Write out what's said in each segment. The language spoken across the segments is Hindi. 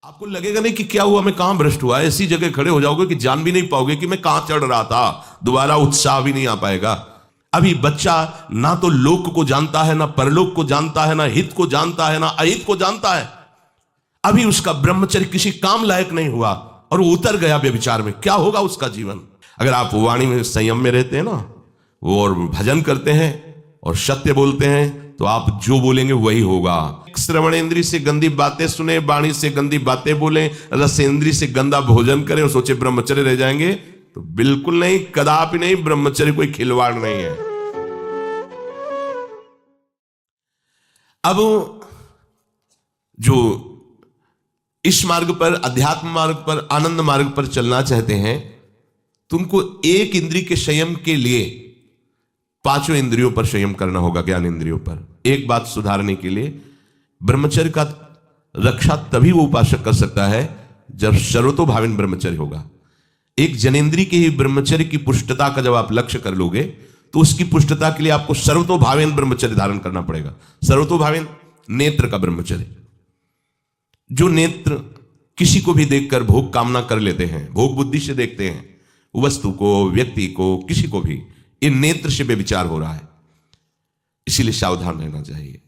आपको लगेगा नहीं कि क्या हुआ, मैं कहां भ्रष्ट हुआ, ऐसी जगह खड़े हो जाओगे कि जान भी नहीं पाओगे कि मैं कहां चढ़ रहा था, दोबारा उत्साह भी नहीं आ पाएगा। अभी बच्चा ना तो लोक को जानता है, ना परलोक को जानता है, ना हित को जानता है, ना अहित को जानता है। अभी उसका ब्रह्मचर्य किसी काम लायक नहीं हुआ और वो उतर गया व्यभिचार में, क्या होगा उसका जीवन। अगर आप वाणी में संयम में रहते हैं ना, वो और भजन करते हैं और सत्य बोलते हैं, तो आप जो बोलेंगे वही होगा। श्रवणेंद्री से गंदी बातें सुने, वाणी से गंदी बातें बोले, रसेंद्री से गंदा भोजन करें और सोचे ब्रह्मचर्य रह जाएंगे, तो बिल्कुल नहीं, कदापि नहीं। ब्रह्मचर्य कोई खिलवाड़ नहीं है। अब जो इस मार्ग पर, अध्यात्म मार्ग पर, आनंद मार्ग पर चलना चाहते हैं, तो उनको एक इंद्रिय के संयम के लिए पांचों इंद्रियों पर संयम करना होगा, ज्ञान इंद्रियों पर। एक बात सुधारने के लिए, ब्रह्मचर्य का रक्षा तभी वो उपासक कर सकता है जब सर्वतोभावेन ब्रह्मचर्य होगा। एक जनेन्द्रिय के ही ब्रह्मचर्य की पुष्टता का जब आप लक्ष्य कर लोगे, तो उसकी पुष्टता के लिए आपको सर्वतोभावेन ब्रह्मचर्य धारण करना पड़ेगा। सर्वतोभावेन नेत्र का ब्रह्मचर्य, जो नेत्र किसी को भी देखकर भोग कामना कर लेते हैं, भोग बुद्धि से देखते हैं वस्तु को, व्यक्ति को, किसी को भी, ये नेत्र से व्यभिचार हो रहा है। इसीलिए सावधान रहना चाहिए।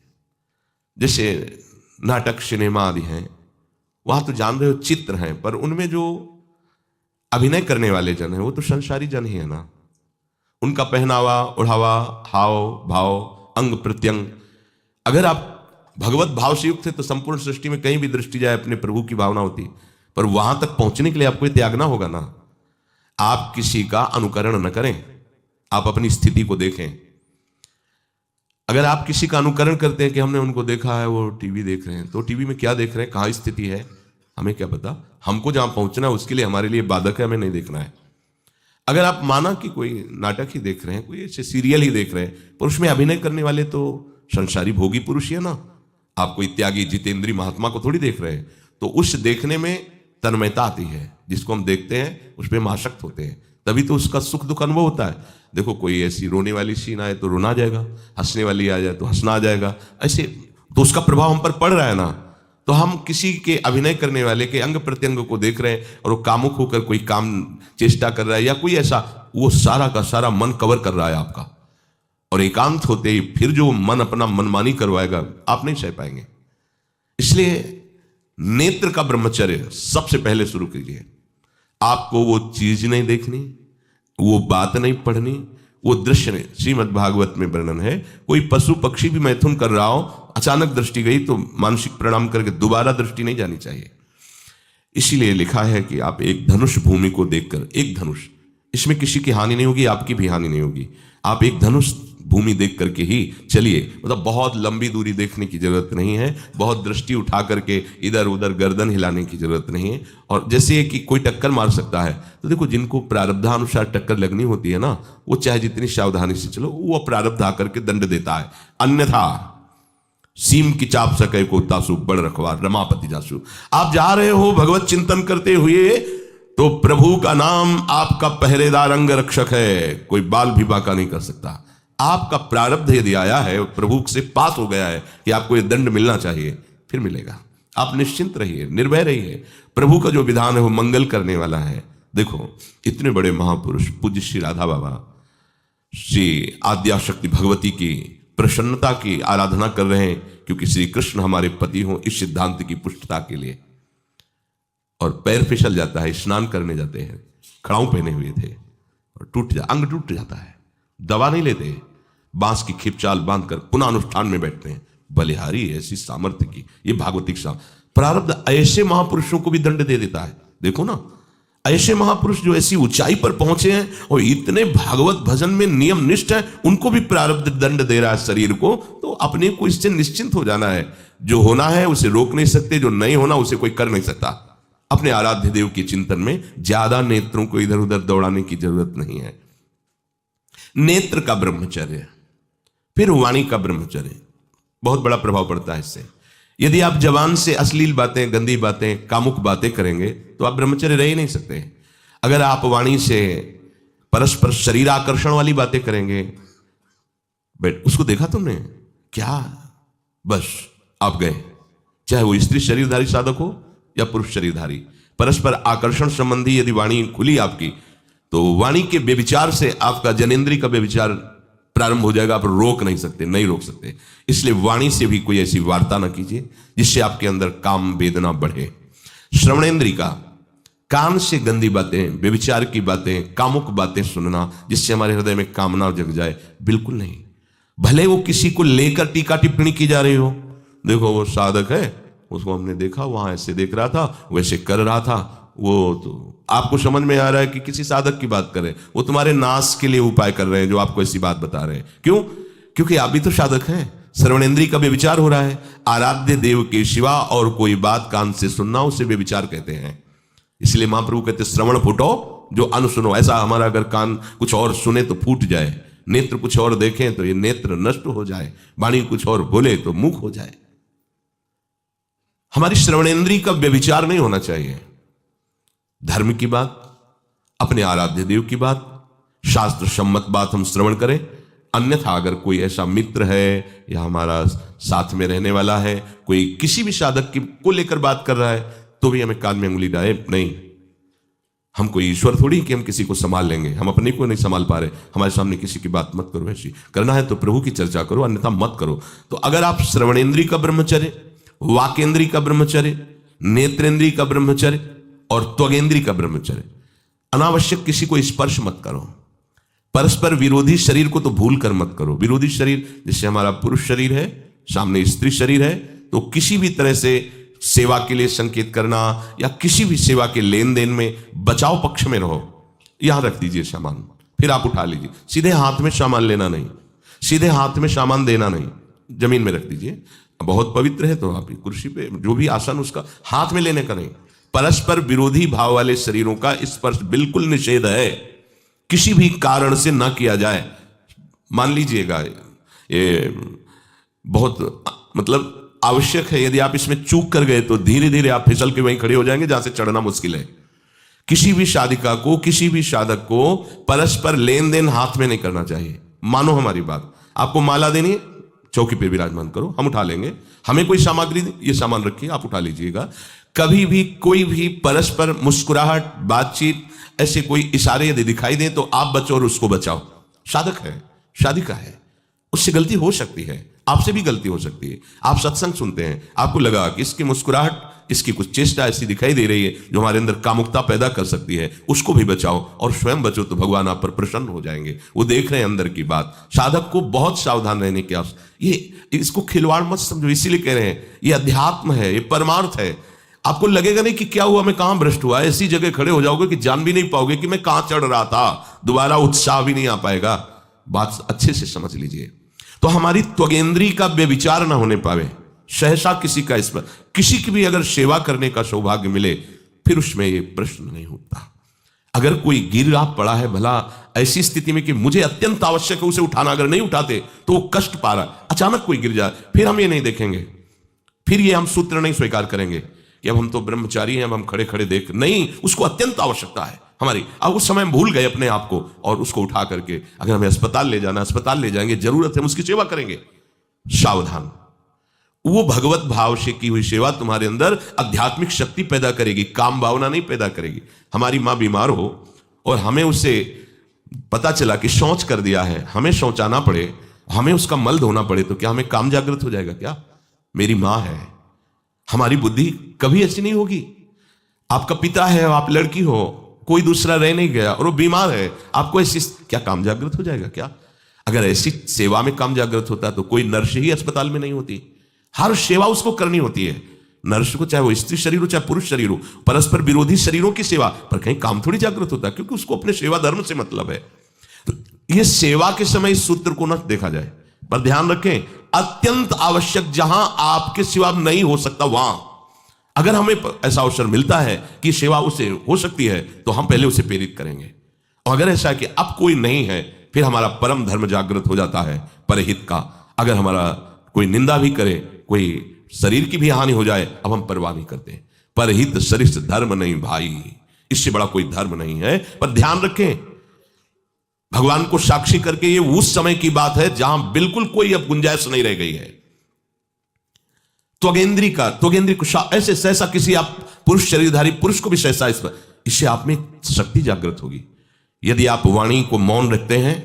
जैसे नाटक, सिनेमा आदि हैं, वहां तो जान रहे हो चित्र हैं, पर उनमें जो अभिनय करने वाले जन हैं वो तो संसारी जन ही है ना। उनका पहनावा, ओढ़ावा, हाव भाव, अंग प्रत्यंग, अगर आप भगवत भाव से युक्त है तो संपूर्ण सृष्टि में कहीं भी दृष्टि जाए अपने प्रभु की भावना होती, पर वहां तक पहुंचने के लिए आपको त्यागना होगा ना। आप किसी का अनुकरण न करें, आप अपनी स्थिति को देखें। अगर आप किसी का अनुकरण करते हैं कि हमने उनको देखा है, वो टीवी देख रहे हैं, तो टीवी में क्या देख रहे हैं, कहां स्थिति है, हमें क्या पता। हमको जहां पहुंचना है उसके लिए हमारे लिए बाधक है, हमें नहीं देखना है। अगर आप माना कि कोई नाटक ही देख रहे हैं, कोई ऐसे सीरियल ही देख रहे हैं, पर उसमें अभिनय करने वाले तो संसारी भोगी पुरुष ही है ना। आप कोई त्यागी जितेंद्रीय महात्मा को थोड़ी देख रहे हैं, तो उस देखने में तन्मयता आती है। जिसको हम देखते हैं उस पर हम आसक्त होते हैं, तभी तो उसका सुख दुख अनुभव होता है। देखो, कोई ऐसी रोने वाली सीन आए तो रोना आ जाएगा, हंसने वाली आ जाए तो हंसना आ जाएगा, ऐसे तो उसका प्रभाव हम पर पड़ रहा है ना। तो हम किसी के अभिनय करने वाले के अंग प्रत्यंग को देख रहे हैं और वो कामुक होकर कोई काम चेष्टा कर रहा है या कोई ऐसा, वो सारा का सारा मन कवर कर रहा है आपका, और एकांत होते ही फिर जो मन अपना मनमानी करवाएगा, आप नहीं सह पाएंगे। इसलिए नेत्र का ब्रह्मचर्य सबसे पहले शुरू कीजिए। आपको वो चीज नहीं देखनी, वो बात नहीं पढ़नी, वो दृश्य नहीं। श्रीमद् भागवत में वर्णन है, कोई पशु पक्षी भी मैथुन कर रहा हो, अचानक दृष्टि गई तो मानसिक प्रणाम करके दोबारा दृष्टि नहीं जानी चाहिए। इसीलिए लिखा है कि आप एक धनुष भूमि को देखकर, एक धनुष, इसमें किसी की हानि नहीं होगी, आपकी भी हानि नहीं होगी। आप एक धनुष भूमि देख करके ही चलिए, मतलब बहुत लंबी दूरी देखने की जरूरत नहीं है, बहुत दृष्टि उठा करके इधर उधर गर्दन हिलाने की जरूरत नहीं है। और जैसे कि कोई टक्कर मार सकता है, तो देखो जिनको प्रारब्धानुसार टक्कर लगनी होती है ना, वो चाहे जितनी सावधानी से चलो, वो प्रारब्ध आकर के दंड देता है। अन्यथा सीम की चाप सके को तासु बड़ रखवा रमापति जासु। आप जा रहे हो भगवत चिंतन करते हुए, तो प्रभु का नाम आपका पहरेदार अंग रक्षक है, कोई बाल भी बाका नहीं कर सकता। आपका प्रारब्ध यदि आया है, प्रभु से पास हो गया है कि आपको ये दंड मिलना चाहिए, फिर मिलेगा। आप निश्चिंत रहिए, निर्भय रहिए। प्रभु का जो विधान है वो मंगल करने वाला है। देखो, इतने बड़े महापुरुष पूज्य श्री राधा बाबा, श्री आद्याशक्ति भगवती की प्रसन्नता की आराधना कर रहे हैं, क्योंकि श्री कृष्ण हमारे पति हों, इस सिद्धांत की पुष्टता के लिए। और पैर फिसल जाता है, स्नान करने जाते हैं, खड़ाऊ पहने हुए थे और अंग टूट जाता है, दवा नहीं लेते, बांस की खिपचाल बांधकर पुनः अनुष्ठान में बैठते हैं। बलिहारी ऐसी सामर्थ्य की, ये भागवतिक प्रारब्ध ऐसे महापुरुषों को भी दंड दे देता है। देखो ना, ऐसे महापुरुष जो ऐसी ऊंचाई पर पहुंचे हैं और इतने भागवत भजन में नियम निष्ठ है, उनको भी प्रारब्ध दंड दे रहा है शरीर को। तो अपने को इससे निश्चिंत हो जाना है। जो होना है उसे रोक नहीं सकते, जो नहीं होना उसे कोई कर नहीं सकता। अपने आराध्य देव के चिंतन में ज्यादा नेत्रों को इधर उधर दौड़ाने की जरूरत नहीं है। नेत्र का ब्रह्मचर्य, फिर वाणी का ब्रह्मचर्य, बहुत बड़ा प्रभाव पड़ता है इससे। यदि आप जबान से अश्लील बातें, गंदी बातें, कामुक बातें करेंगे तो आप ब्रह्मचर्य रह ही नहीं सकते। अगर आप वाणी से परस्पर शरीर आकर्षण वाली बातें करेंगे, बट उसको देखा तुमने क्या, बस आप गए। चाहे वो स्त्री शरीरधारी साधक हो या पुरुष शरीरधारी। परस्पर आकर्षण संबंधी यदि वाणी खुली आपकी, तो वाणी के व्यभिचार से आपका जनेंद्रिय का व्यभिचार प्रारंभ हो जाएगा। आप रोक नहीं सकते, नहीं रोक सकते। इसलिए वाणी से भी कोई ऐसी वार्ता ना कीजिए जिससे आपके अंदर काम वेदना बढ़े। श्रवणेंद्रिय का, कान से गंदी बातें, व्यभिचार की बातें, कामुक बातें सुनना जिससे हमारे हृदय में कामना जग जाए, बिल्कुल नहीं। भले वो किसी को लेकर टीका टिप्पणी की जा रही हो, देखो वो साधक है, उसको हमने देखा वहां ऐसे देख रहा था, वैसे कर रहा था, वो तो आपको समझ में आ रहा है कि किसी साधक की बात करें, वो तुम्हारे नाश के लिए उपाय कर रहे हैं जो आपको ऐसी बात बता रहे हैं। क्यों? क्योंकि आप भी तो साधक हैं। श्रवणेंद्रिय का व्यभिचार हो रहा है। आराध्य देव के सिवा और कोई बात कान से सुनना उसे व्यभिचार कहते हैं। इसलिए महाप्रभु कहते श्रवण फूटो जो अन सुनो। ऐसा हमारा अगर कान कुछ और सुने तो फूट जाए, नेत्र कुछ और देखें तो ये नेत्र नष्ट हो जाए, वाणी कुछ और बोले तो मुख हो जाए। हमारी श्रवणेंद्रिय का व्यभिचार नहीं होना चाहिए। धर्म की बात, अपने आराध्य देव की बात, शास्त्र सम्मत बात हम श्रवण करें। अन्यथा अगर कोई ऐसा मित्र है या हमारा साथ में रहने वाला है, कोई किसी भी साधक की को लेकर बात कर रहा है, तो भी हमें कान में उंगली डाले नहीं। हम कोई ईश्वर थोड़ी कि हम किसी को संभाल लेंगे, हम अपने को नहीं संभाल पा रहे। हमारे सामने किसी की बात मत करो, ऐसी करना है तो प्रभु की चर्चा करो, अन्यथा मत करो। तो अगर आप श्रवणेंद्रिय का ब्रह्मचर्य, वाकेंद्रिय का ब्रह्मचर्य, नेत्रेंद्रिय का ब्रह्मचर्य और त्वगेंद्रिय का ब्रह्मचर्य, अनावश्यक किसी को स्पर्श मत करो। परस्पर विरोधी शरीर को तो भूल कर मत करो। विरोधी शरीर जैसे हमारा पुरुष शरीर है, सामने स्त्री शरीर है, तो किसी भी तरह से सेवा के लिए संकेत करना या किसी भी सेवा के लेन देन में बचाव पक्ष में रहो। यहां रख दीजिए सामान, फिर आप उठा लीजिए। सीधे हाथ में सामान लेना नहीं, सीधे हाथ में सामान देना नहीं, जमीन में रख दीजिए। बहुत पवित्र है तो आप कुर्सी पे जो भी आसन उसका हाथ में लेने का नहीं। परस्पर विरोधी भाव वाले शरीरों का स्पर्श बिल्कुल निषेध है, किसी भी कारण से ना किया जाए। मान लीजिएगा ये बहुत मतलब आवश्यक है, यदि आप इसमें चूक कर गए तो धीरे धीरे आप फिसल के वहीं खड़े हो जाएंगे जहां से चढ़ना मुश्किल है। किसी भी शादिका को, किसी भी साधक को परस्पर लेन देन हाथ में नहीं करना चाहिए। मानो हमारी बात, आपको माला देनी है, चौकी पे विराजमान करो, हम उठा लेंगे। हमें कोई सामग्री, ये सामान रखिए, आप उठा लीजिएगा। कभी भी कोई भी परस्पर मुस्कुराहट, बातचीत, ऐसे कोई इशारे यदि दिखाई दे तो आप बचो और उसको बचाओ। साधक है, शादिका है, उससे गलती हो सकती है, आपसे भी गलती हो सकती है। आप सत्संग सुनते हैं, आपको लगा कि इसकी मुस्कुराहट, इसकी कुछ चेष्टा ऐसी दिखाई दे रही है जो हमारे अंदर कामुकता पैदा कर सकती है, उसको भी बचाओ और स्वयं बचो, तो भगवान आप पर प्रसन्न हो जाएंगे। वो देख रहे हैं अंदर की बात। साधक को बहुत सावधान रहने की आवश्यकता। ये इसको खिलवाड़ मत समझो, इसीलिए कह रहे हैं ये अध्यात्म है, ये परमार्थ है। आपको लगेगा नहीं कि क्या हुआ, मैं कहां भ्रष्ट हुआ, ऐसी जगह खड़े हो जाओगे कि जान भी नहीं पाओगे कि मैं कहां चढ़ रहा था, दोबारा उत्साह भी नहीं आ पाएगा। बात अच्छे से समझ लीजिए। तो हमारी त्वगेंद्रिय का व्यभिचार ना होने पावे, सहसा किसी का इस पर, किसी की भी अगर सेवा करने का सौभाग्य मिले, फिर उसमें ये प्रश्न नहीं उठता। अगर कोई गिर आप पड़ा है, भला ऐसी स्थिति में कि मुझे अत्यंत आवश्यक है उसे उठाना, अगर नहीं उठाते तो वो कष्ट पा रहा, अचानक कोई गिर जाए, फिर हम ये नहीं देखेंगे, फिर ये हम सूत्र नहीं स्वीकार करेंगे कि अब हम तो ब्रह्मचारी हैं, अब हम खड़े खड़े देख नहीं। उसको अत्यंत आवश्यकता है हमारी, अब उस समय भूल गए अपने आप को, और उसको उठा करके अगर हमें अस्पताल ले जाना, अस्पताल ले जाएंगे, जरूरत है हम उसकी सेवा करेंगे। सावधान। वो भगवत भाव से की हुई सेवा तुम्हारे अंदर आध्यात्मिक शक्ति पैदा करेगी, काम भावना नहीं पैदा करेगी। हमारी माँ बीमार हो और हमें उसे पता चला कि शौच कर दिया है, हमें शौचाना पड़े, हमें उसका मल धोना पड़े, तो क्या हमें काम जागृत हो जाएगा? क्या मेरी माँ है, हमारी बुद्धि कभी ऐसी नहीं होगी। आपका पिता है, आप लड़की हो, कोई दूसरा रह नहीं गया और वो बीमार है, आपको ऐसी क्या काम जागृत हो जाएगा? क्या अगर ऐसी सेवा में काम जागृत होता तो कोई नर्स ही अस्पताल में नहीं होती। हर सेवा उसको करनी होती है, नर्स को, चाहे वो स्त्री शरीर हो चाहे पुरुष शरीर हो। परस्पर विरोधी शरीरों की सेवा पर कहीं काम थोड़ी जागृत होता, क्योंकि उसको अपने सेवा धर्म से मतलब है। तो ये सेवा के समय इस सूत्र को न देखा जाए, पर ध्यान रखें, अत्यंत आवश्यक जहां आपके सिवा नहीं हो सकता, वहां अगर हमें ऐसा अवसर मिलता है कि सेवा उसे हो सकती है, तो हम पहले उसे प्रेरित करेंगे। और अगर ऐसा है कि अब कोई नहीं है, फिर हमारा परम धर्म जागृत हो जाता है परहित का। अगर हमारा कोई निंदा भी करे, कोई शरीर की भी हानि हो जाए, अब हम परवाह नहीं करते। परहित सरिष्ठ धर्म नहीं भाई, इससे बड़ा कोई धर्म नहीं है। पर ध्यान रखें, भगवान को साक्षी करके ये उस समय की बात है जहां बिल्कुल कोई अब गुंजाइश नहीं रह गई है। त्वगेंद्री को ऐसे सहसा किसी आप पुरुष शरीरधारी पुरुष को भी सहसा इससे आप में शक्ति जागृत होगी। यदि आप वाणी को मौन रखते हैं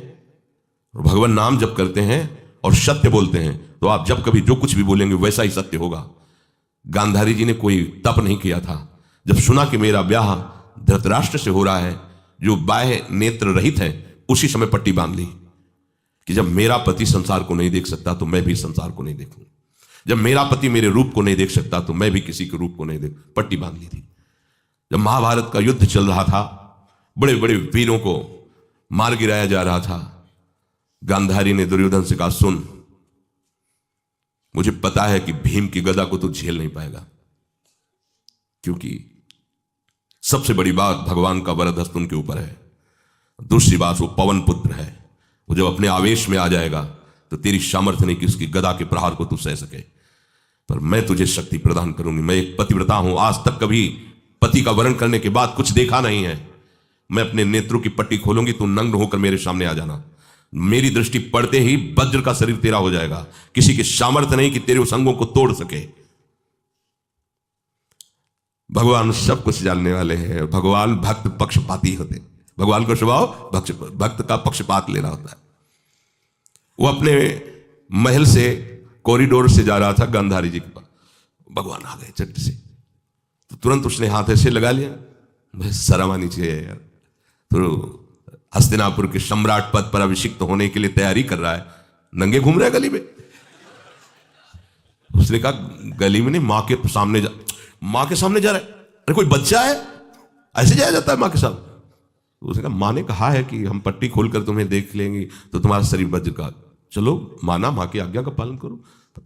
और भगवान नाम जप करते हैं और सत्य बोलते हैं तो आप जब कभी जो कुछ भी बोलेंगे वैसा ही सत्य होगा। गांधारी जी ने कोई तप नहीं किया था। जब सुना कि मेरा ब्याह धृतराष्ट्र से हो रहा है जो बाह्य नेत्र रहित है, उसी समय पट्टी बांध ली कि जब मेरा पति संसार को नहीं देख सकता तो मैं भी संसार को नहीं देखूंगा। जब मेरा पति मेरे रूप को नहीं देख सकता तो मैं भी किसी के रूप को नहीं देख, पट्टी बांध ली थी। जब महाभारत का युद्ध चल रहा था, बड़े बड़े वीरों को मार गिराया जा रहा था, गांधारी ने दुर्योधन से कहा, सुन, मुझे पता है कि भीम की गदा को तू झेल नहीं पाएगा, क्योंकि सबसे बड़ी बात भगवान का वरद हस्त उनके ऊपर है। दूसरी बात वो पवन पुत्र है, वो जब अपने आवेश में आ जाएगा तो तेरी सामर्थ्य नहीं कि उसकी गदा के प्रहार को तू सह सके, पर मैं तुझे शक्ति प्रदान करूंगी। मैं एक पतिव्रता हूं, आज तक कभी पति का वरण करने के बाद कुछ देखा नहीं है। मैं अपने नेत्रों की पट्टी खोलूंगी, तू नग्न होकर मेरे सामने आ जाना। मेरी दृष्टि पड़ते ही वज्र का शरीर तेरा हो जाएगा, किसी की सामर्थ्य नहीं कि तेरे उस अंगों को तोड़ सके। भगवान सब कुछ जानने वाले हैं। भगवान भक्त पक्षपाती होते, भगवान का स्वभाव भक्त का पक्षपात लेना होता है। वो अपने महल से कॉरिडोर से जा रहा था गांधारी जी के पास, भगवान आ गए चट से, तो तुरंत उसने हाथ ऐसे लगा लिया, मुझे शर्म आनी चाहिए यार, तो हस्तिनापुर के सम्राट पद पर अभिषिक्त होने के लिए तैयारी कर रहा है, नंगे घूम रहा है गली में। उसने कहा गली में नहीं, मां के सामने जा रहा है। अरे कोई बच्चा है, ऐसे जाया जाता है मां के सामने? उसने कहा मां ने कहा है कि हम पट्टी खोलकर तुम्हें देख लेंगे तो तुम्हारा शरीर वज्र का, चलो माना, मां की आज्ञा का पालन करो,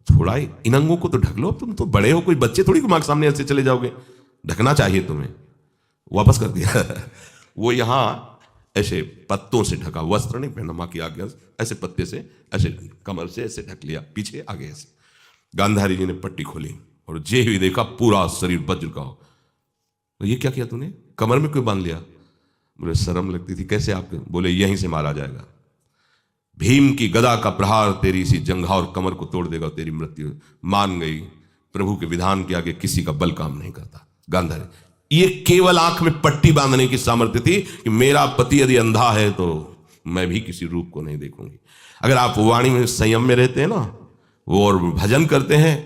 थोड़ा इन अंगों को तो ढक लो, तुम तो बड़े हो, कोई बच्चे थोड़ी मां के सामने ऐसे चले जाओगे, ढकना चाहिए तुम्हें। वापस कर दिया। वो यहां ऐसे पत्तों से ढका, वस्त्र नहीं पहना, मां की आज्ञा, ऐसे पत्ते से ऐसे कमर से ऐसे ढक लिया, पीछे आगे ऐसे। गांधारी जी ने पट्टी खोली और जे ही देखा पूरा शरीर वज्र का हो। तो ये क्या किया तूने, कमर में क्यों बांध लिया? मुझे शर्म लगती थी, कैसे आप? बोले यहीं से मारा जाएगा, भीम की गदा का प्रहार तेरी इसी जंघा और कमर को तोड़ देगा, तेरी मृत्यु। मान गई, प्रभु के विधान के आगे किसी का बल काम नहीं करता। गांधारी, ये केवल आंख में पट्टी बांधने की सामर्थ्य थी कि मेरा पति यदि अंधा है तो मैं भी किसी रूप को नहीं देखूंगी। अगर आप वाणी में संयम में रहते हैं ना, वो और भजन करते हैं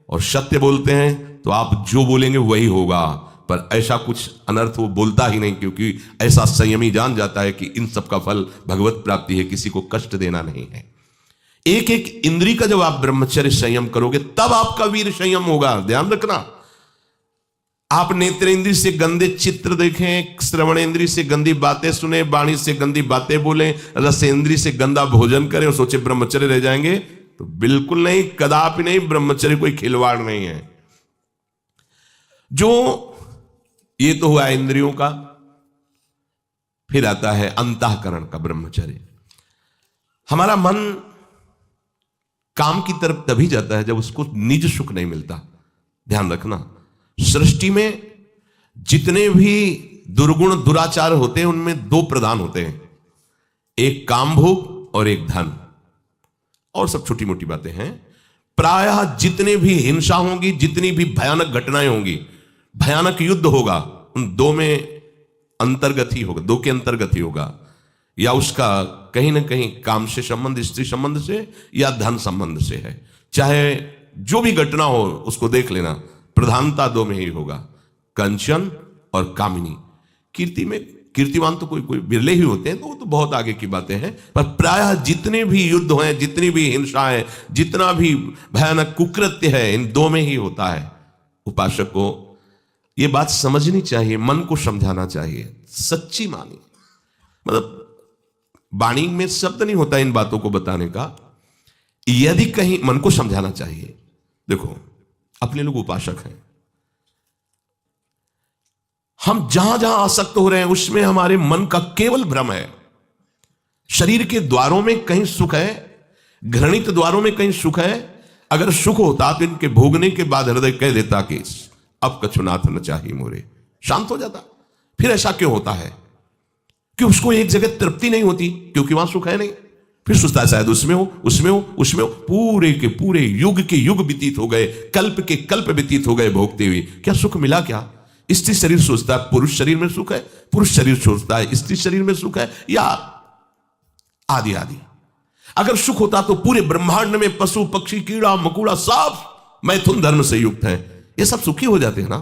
और सत्य बोलते हैं, तो आप जो बोलेंगे वही होगा। पर ऐसा कुछ अनर्थ वो बोलता ही नहीं, क्योंकि ऐसा संयमी जान जाता है कि इन सब का फल भगवत प्राप्ति है, किसी को कष्ट देना नहीं है। एक एक इंद्री का जब आप ब्रह्मचर्य संयम करोगे तब आपका वीर संयम होगा। ध्यान रखना, आप नेत्रेंद्री से गंदे चित्र देखें, श्रवणेंद्री से गंदी बातें सुने, वाणी से गंदी बातें बोलें, रसेंद्री से गंदा भोजन करें और सोचे ब्रह्मचर्य रह जाएंगे, तो बिल्कुल नहीं, कदापि नहीं। ब्रह्मचर्य कोई खिलवाड़ नहीं है। जो ये तो हुआ इंद्रियों का, फिर आता है अंतःकरण का ब्रह्मचर्य। हमारा मन काम की तरफ तभी जाता है जब उसको निज सुख नहीं मिलता। ध्यान रखना, सृष्टि में जितने भी दुर्गुण दुराचार होते हैं उनमें दो प्रधान होते हैं, एक काम भोग और एक धन, और सब छोटी मोटी बातें हैं। प्रायः जितने भी हिंसा होंगी, जितनी भी भयानक घटनाएं होंगी, भयानक युद्ध होगा, उन दो में अंतर्गत ही होगा, दो के अंतर्गत ही होगा, या उसका कहीं ना कहीं काम से संबंध, स्त्री संबंध से या धन संबंध से है। चाहे जो भी घटना हो उसको देख लेना, प्रधानता दो में ही होगा, कंचन और कामिनी। कीर्तिवान तो कोई बिरले ही होते हैं, तो वो तो बहुत आगे की बातें हैं, पर प्रायः जितने भी युद्ध हैं, जितनी भी हिंसा है, जितना भी भयानक कुकृत्य है, इन दो में ही होता है। उपासक को ये बात समझनी चाहिए, मन को समझाना चाहिए, सच्ची मानी। मतलब वाणी में शब्द नहीं होता इन बातों को बताने का, यदि कहीं मन को समझाना चाहिए। देखो, अपने लोग उपासक हैं, हम जहां जहां आसक्त हो रहे हैं उसमें हमारे मन का केवल भ्रम है। शरीर के द्वारों में कहीं सुख है, घृणित द्वारों में कहीं सुख है। अगर सुख होता तो इनके भोगने के बाद हृदय कह देता कि अब कछुनाथ न चाहिए मोरे, शांत हो जाता। फिर ऐसा क्यों होता है कि उसको एक जगह तृप्ति नहीं होती? क्योंकि वहां सुख है नहीं। फिर सोचता है शायद उसमें हो, उसमें हो, उसमें हो। पूरे के पूरे युग के युग व्यतीत हो गए, कल्प के कल्प व्यतीत हो गए भोगते हुए। क्या सुख मिला? क्या स्त्री शरीर सोचता है पुरुष शरीर में सुख है, पुरुष शरीर सोचता है स्त्री शरीर में सुख है, या आदि आदि। अगर सुख होता तो पूरे ब्रह्मांड में पशु पक्षी कीड़ा मकोड़ा सब मैथुन धर्म से युक्त हैं, ये सब सुखी हो जाते हैं ना।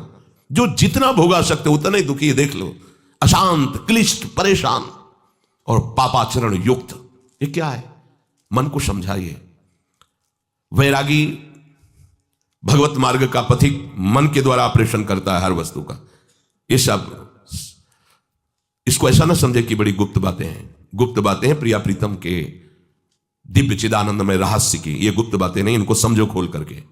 जो जितना भोगा सकते उतना ही दुखी है। देख लो, अशांत, क्लिष्ट, परेशान और पापाचरण युक्त। ये क्या है? मन को समझाइए। वैरागी भगवत मार्ग का पथिक मन के द्वारा ऑपरेशन करता है हर वस्तु का। ये सब, इसको ऐसा ना समझे कि बड़ी गुप्त बातें हैं। गुप्त बातें हैं प्रिया प्रीतम के दिव्य चिदानंदमय रहस्य की। ये गुप्त बातें नहीं, इनको समझो खोल करके।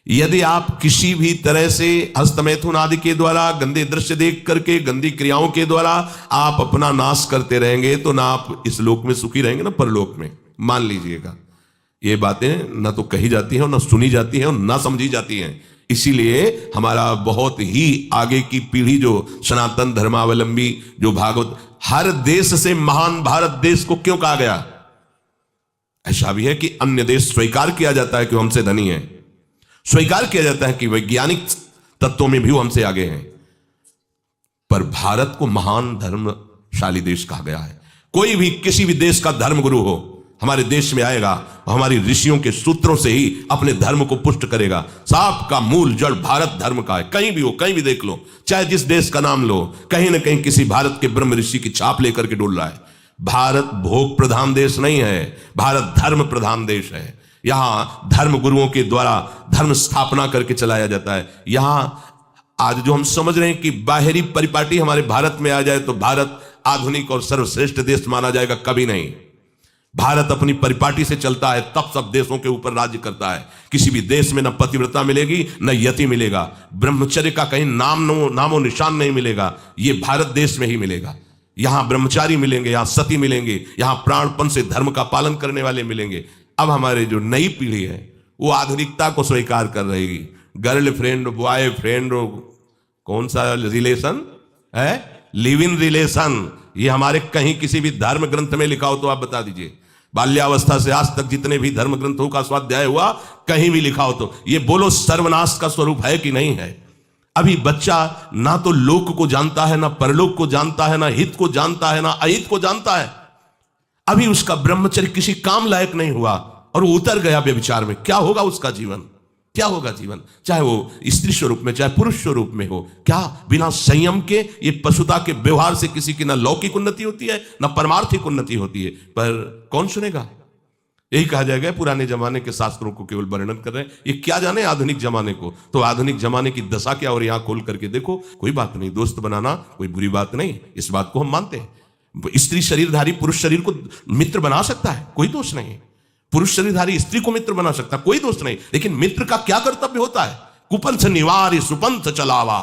यदि आप किसी भी तरह से हस्तमैथुन आदि के द्वारा, गंदे दृश्य देख करके, गंदी क्रियाओं के द्वारा आप अपना नाश करते रहेंगे तो ना आप इस लोक में सुखी रहेंगे ना परलोक में। मान लीजिएगा, ये बातें ना तो कही जाती हैं और ना सुनी जाती हैं और ना समझी जाती हैं। इसीलिए हमारा बहुत ही आगे की पीढ़ी जो सनातन धर्मावलंबी, जो भागवत, हर देश से महान भारत देश को क्यों कहा गया? ऐसा भी है कि अन्य देश स्वीकार किया जाता है कि हमसे धनी है, स्वीकार किया जाता है कि वैज्ञानिक तत्वों में भी वो हमसे आगे हैं, पर भारत को महान धर्मशाली देश कहा गया है। कोई भी किसी भी देश का धर्मगुरु हो हमारे देश में आएगा, हमारी ऋषियों के सूत्रों से ही अपने धर्म को पुष्ट करेगा। साफ का मूल जड़ भारत धर्म का है। कहीं भी हो, कहीं भी देख लो, चाहे जिस देश का नाम लो, कहीं ना कहीं किसी भारत के ब्रह्म ऋषि की छाप लेकर के डोल रहा है। भारत भोग प्रधान देश नहीं है, भारत धर्म प्रधान देश है। यहां धर्म गुरुओं के द्वारा धर्म स्थापना करके चलाया जाता है। यहां आज जो हम समझ रहे हैं कि बाहरी परिपाटी हमारे भारत में आ जाए तो भारत आधुनिक और सर्वश्रेष्ठ देश माना जाएगा, कभी नहीं। भारत अपनी परिपाटी से चलता है, तब सब देशों के ऊपर राज्य करता है। किसी भी देश में न पतिव्रता मिलेगी न यति मिलेगा, ब्रह्मचर्य का कहीं नामो निशान नहीं मिलेगा। यह भारत देश में ही मिलेगा। यहां ब्रह्मचारी मिलेंगे, यहां सती मिलेंगे, यहां प्राणपन से धर्म का पालन करने वाले मिलेंगे। अब हमारे जो नई पीढ़ी है वो आधुनिकता को स्वीकार कर रहेगी। गर्लफ्रेंड, बॉयफ्रेंड, कौन सा रिलेशन है? Live in relation. ये हमारे कहीं किसी भी धर्म ग्रंथ में लिखा हो तो आप बता दीजिए। बाल्यावस्था से आज तक जितने भी धर्म ग्रंथों का स्वाध्याय हुआ, कहीं भी लिखा हो तो ये बोलो सर्वनाश का स्वरूप है कि नहीं है? अभी बच्चा ना तो लोक को जानता है, ना परलोक को जानता है, ना हित को जानता है, ना अहित को जानता है। अभी उसका ब्रह्मचर्य किसी काम लायक नहीं हुआ और वो उतर गया व्यभिचार में। क्या होगा उसका जीवन? क्या होगा जीवन? चाहे वो स्त्री स्वरूप में चाहे पुरुष स्वरूप में हो, क्या बिना संयम के ये पशुता के व्यवहार से किसी की ना लौकिक उन्नति होती है ना परमार्थिक उन्नति होती है। पर कौन सुनेगा? यही कहा जाएगा पुराने जमाने के शास्त्रों को केवल वर्णन कर रहे हैं, ये क्या जाने आधुनिक जमाने को। तो आधुनिक जमाने की दशा क्या, और यहां खोल करके देखो। कोई बात नहीं, दोस्त बनाना कोई बुरी बात नहीं, इस बात को हम मानते हैं। स्त्री शरीरधारी पुरुष शरीर को मित्र बना सकता है, कोई दोष नहीं। पुरुष शरीरधारी स्त्री को मित्र बना सकता है, कोई दोष नहीं। लेकिन मित्र का क्या कर्तव्य होता है? कुपंथ निवार्य सुपंथ चलावा,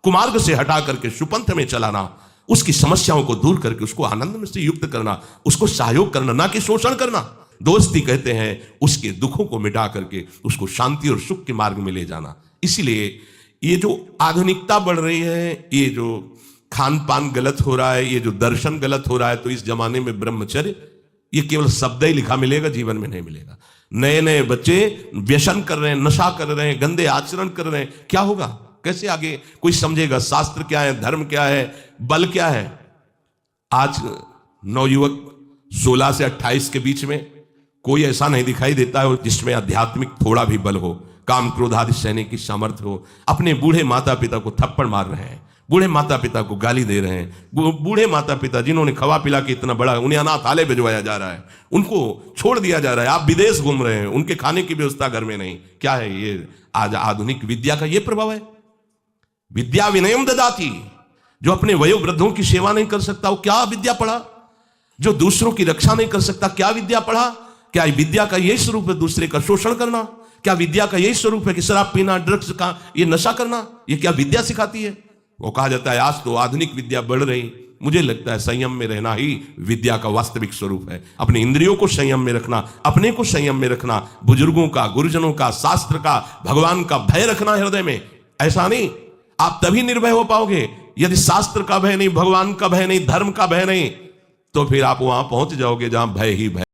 कुमार्ग से हटा करके सुपंथ में चलाना, उसकी समस्याओं को दूर करके उसको आनंद में से युक्त करना, उसको सहयोग करना, ना कि शोषण करना। दोस्ती कहते हैं उसके दुखों को मिटा करके उसको शांति और सुख के मार्ग में ले जाना। इसीलिए ये जो आधुनिकता बढ़ रही है, ये जो खान पान गलत हो रहा है, ये जो दर्शन गलत हो रहा है, तो इस जमाने में ब्रह्मचर्य ये केवल शब्द ही लिखा मिलेगा, जीवन में नहीं मिलेगा। नए नए बच्चे व्यसन कर रहे हैं, नशा कर रहे हैं, गंदे आचरण कर रहे हैं। क्या होगा? कैसे आगे कोई समझेगा? शास्त्र क्या है, धर्म क्या है, बल क्या है? आज नवयुवक 16 से 28 के बीच में कोई ऐसा नहीं दिखाई देता है जिसमें आध्यात्मिक थोड़ा भी बल हो, काम क्रोध आदि सहने की सामर्थ्य हो। अपने बूढ़े माता पिता को थप्पड़ मार रहे हैं, बूढ़े माता पिता को गाली दे रहे हैं। बूढ़े माता पिता जिन्होंने खवा पिला के इतना बड़ा, उन्हें अनाथालय भिजवाया जा रहा है, उनको छोड़ दिया जा रहा है। आप विदेश घूम रहे हैं, उनके खाने की व्यवस्था घर में नहीं। क्या है ये? आज आधुनिक विद्या का ये प्रभाव है। विद्या विनयम ददाति, जो अपने वयोवृद्धों की सेवा नहीं कर सकता वो क्या विद्या पढ़ा? जो दूसरों की रक्षा नहीं कर सकता क्या विद्या पढ़ा? क्या विद्या का यही स्वरूप है दूसरे का शोषण करना? क्या विद्या का यही स्वरूप है कि शराब पीना, ड्रग्स का ये नशा करना? ये क्या विद्या सिखाती है? वो कहा जाता है आज तो आधुनिक विद्या बढ़ रही। मुझे लगता है संयम में रहना ही विद्या का वास्तविक स्वरूप है। अपने इंद्रियों को संयम में रखना, अपने को संयम में रखना, बुजुर्गों का, गुरुजनों का, शास्त्र का, भगवान का भय रखना हृदय में। ऐसा नहीं, आप तभी निर्भय हो पाओगे यदि शास्त्र का भय नहीं, भगवान का भय नहीं, धर्म का भय नहीं, तो फिर आप वहां पहुंच जाओगे जहां भय ही भय